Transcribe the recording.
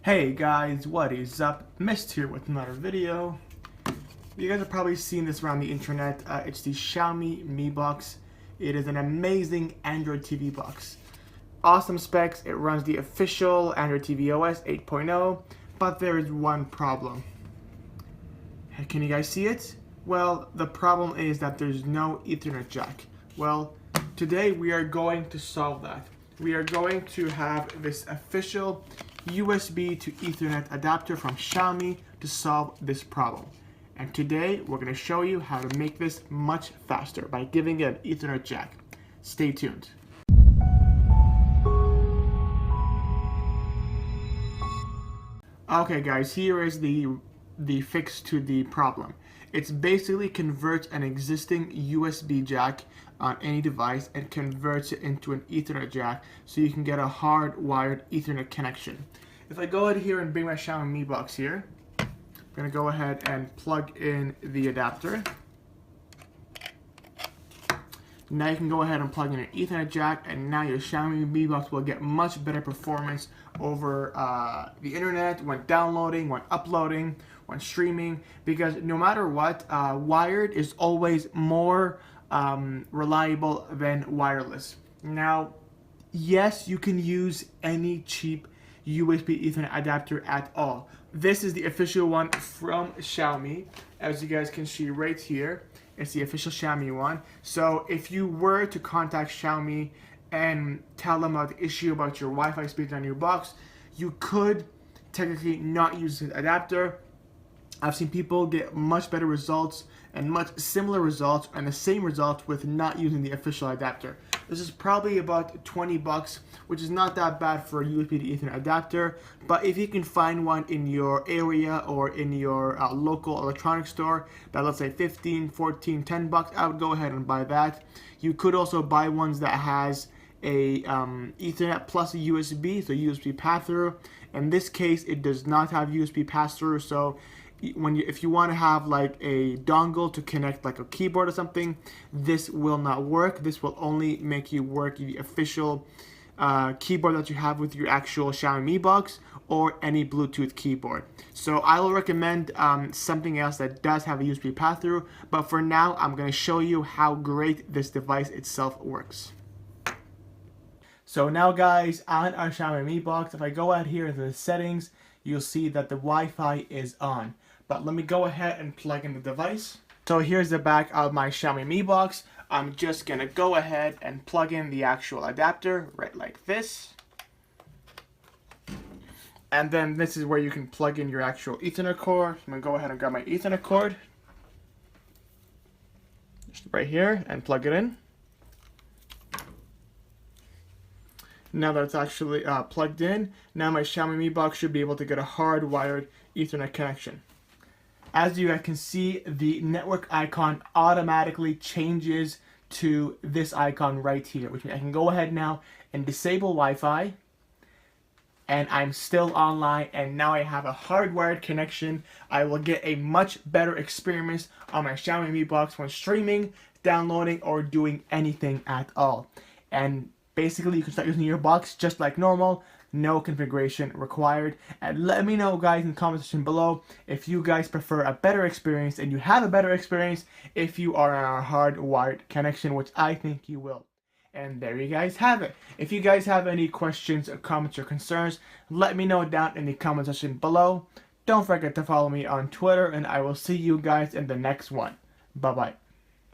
Hey guys, what is up? Mist here with another video. You guys have probably seen this around the internet. It's the Xiaomi Mi Box. It is an amazing Android TV box. Awesome specs. It runs the official Android TV OS 8.0, but there is one problem. Can you guys see it? Well, the problem is that there's no Ethernet jack. Well, today we are going to solve that. We are going to have this official USB to Ethernet adapter from Xiaomi to solve this problem. And today we're going to show you how to make this much faster by giving it an Ethernet jack. Stay tuned. Okay guys, here is the fix to the problem. It's basically converts an existing USB jack on any device and converts it into an Ethernet jack so you can get a hardwired Ethernet connection. If I go ahead here and bring my Xiaomi Mi Box here, I'm going to go ahead and plug in the adapter. Now you can go ahead and plug in an Ethernet jack, and now your Xiaomi Mi Box will get much better performance over the internet when downloading, when uploading, when streaming, because no matter what, wired is always more reliable than wireless. Now, yes, you can use any cheap USB Ethernet adapter at all. This is the official one from Xiaomi, as you guys can see right here. It's the official Xiaomi one. So if you were to contact Xiaomi and tell them about the issue about your Wi-Fi speed on your box, you could technically not use the adapter. I've seen people get much better results and much similar results and the same results with not using the official adapter. This is probably about 20 bucks, which is not that bad for a USB to Ethernet adapter, but if you can find one in your area or in your local electronics store that, let's say 15, 14, 10 bucks, I would go ahead and buy that. You could also buy ones that has a Ethernet plus a USB, so USB pass-through. In this case, it does not have USB pass-through, so if you want to have like a dongle to connect like a keyboard or something, this will not work. This will only make you work the official keyboard that you have with your actual Xiaomi Mi Box or any Bluetooth keyboard. So I will recommend something else that does have a USB pass-through, but for now I'm going to show you how great this device itself works. So now guys, on our Xiaomi Mi Box, if I go out here into the settings, you'll see that the Wi-Fi is on. But let me go ahead and plug in the device. So here's the back of my Xiaomi Mi Box. I'm just gonna go ahead and plug in the actual adapter right like this. And then this is where you can plug in your actual Ethernet cord. I'm gonna go ahead and grab my Ethernet cord. Just right here and plug it in. Now that it's actually plugged in, now my Xiaomi Mi Box should be able to get a hardwired Ethernet connection. As you guys can see, the network icon automatically changes to this icon right here, which means I can go ahead now and disable Wi-Fi, and I'm still online, and now I have a hardwired connection. I will get a much better experience on my Xiaomi Mi Box when streaming, downloading, or doing anything at all. And basically, you can start using your box just like normal, no configuration required. And let me know, guys, in the comment section below if you guys prefer a better experience, and you have a better experience if you are on a hardwired connection, which I think you will. And there you guys have it. If you guys have any questions or comments or concerns, let me know down in the comment section below. Don't forget to follow me on Twitter, and I will see you guys in the next one. Bye-bye.